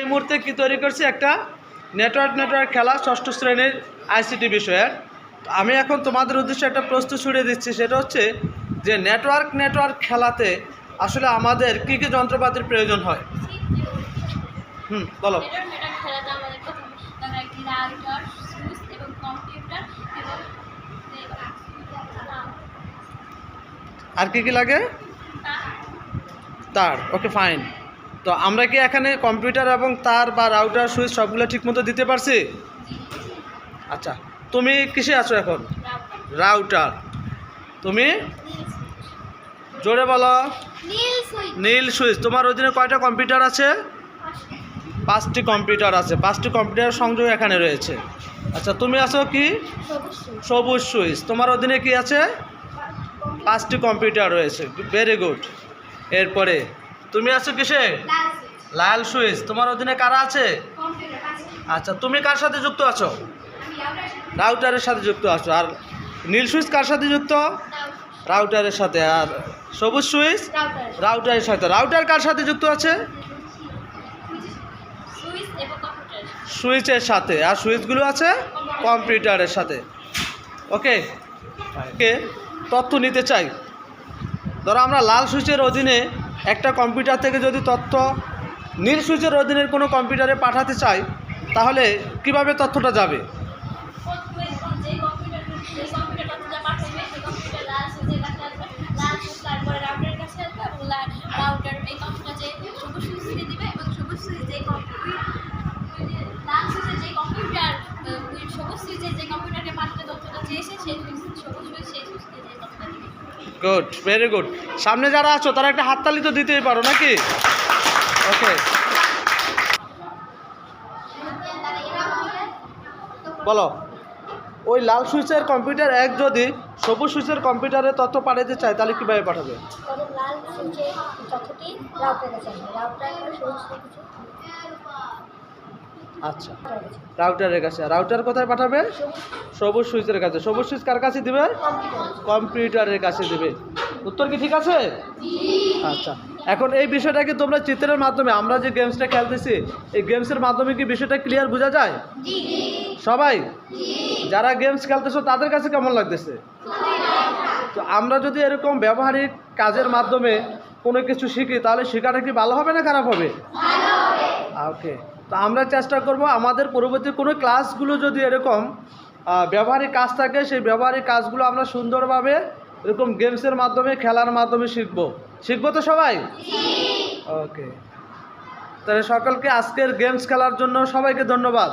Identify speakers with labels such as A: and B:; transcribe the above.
A: এই মুহূর্তে কি তৈরি করছি, একটা নেটওয়ার্ক খেলা 6ষ্ঠ শ্রেণীর আইসিটি বিষয়ের। আমি এখন তোমাদের উদ্দেশ্যে একটা প্রশ্ন ছুড়ে দিচ্ছি, সেটা হচ্ছে যে নেটওয়ার্ক খেলাতে আসলে আমাদের কি কি যন্ত্রপাতির প্রয়োজন হয়। বলো। আর কি কি লাগে? তার। ওকে, ফাইন। তো আমরা কি এখানে কম্পিউটার এবং তার বা রাউটার সুইচ সবগুলো ঠিকমতো দিতে পারছি? আচ্ছা, তুমি কিসে আছো এখন? রাউটার। তুমি জোরে বলো। নীল সুইচ। তোমার অধীনে কয়টা কম্পিউটার আছে? 5টি কম্পিউটার আছে। 5টি কম্পিউটার সংযোগ এখানে রয়েছে। আচ্ছা, তুমি আছো কি? সবুজ সুইচ। তোমার অধীনে কি আছে? 5টি কম্পিউটার রয়েছে। Very good. এরপরে তুমি আছো কিসে? লাল সুইচ। তোমার অধীনে কারা আছে? আচ্ছা, তুমি কার সাথে যুক্ত আছো? রাউটারের সাথে যুক্ত আছো। আর নীল সুইচ কার সাথে যুক্ত? রাউটারের সাথে। আর সবুজ সুইচ? রাউটারের সাথে। রাউটার কার সাথে যুক্ত আছে? সুইচের সাথে। আর সুইচগুলো আছে কম্পিউটারের সাথে। ওকে, তথ্য নিতে চাই। ধরো আমরা লাল সুইচের অধীনে একটা কম্পিউটার থেকে যদি তথ্য নীল সুইচের অধীনের কোনো কম্পিউটারে পাঠাতে চাই, তাহলে কিভাবে তথ্যটা যাবে? Good, very good. সামনে যারা আছো তারা একটা হাততালি তো দিতেই পারো নাকি? ওকে, বলো। ওই লাল সুইচের কম্পিউটার এক যদি সবুজ সুইচের কম্পিউটারে তথ্য পাঠাতে চায়, তাহলে কীভাবে পাঠাবে? আচ্ছা, রাউটারের কাছে। রাউটার কোথায় পাঠাবে? সবুজ সুইচের কাছে। সবুজ সুইচ কার কাছে দিবে? কম্পিউটারের কাছে দিবে। উত্তর কি ঠিক আছে? আচ্ছা, এখন এই বিষয়টা কি তোমরা চিত্রের মাধ্যমে, আমরা যে গেমসটা খেলতেছি এই গেমসের মাধ্যমে কি বিষয়টা ক্লিয়ার বোঝা যায়? সবাই যারা গেমস খেলতেছো তাদের কাছে কেমন লাগতেছে? তো আমরা যদি এরকম ব্যবহারিক কাজের মাধ্যমে কোনো কিছু শিখি, তাহলে শেখাটা কি ভালো হবে না খারাপ হবে? ওকে, তো আমরা চেষ্টা করব আমাদের পরবর্তী কোনো ক্লাসগুলো যদি এরকম ব্যবহারিক কাজ থাকে, সেই ব্যবহারিক কাজগুলো আমরা সুন্দরভাবে এরকম গেমসের মাধ্যমে, খেলার মাধ্যমে শিখবো তো সবাই? ওকে, তাহলে সকলকে আজকের গেমস খেলার জন্য সবাইকে ধন্যবাদ।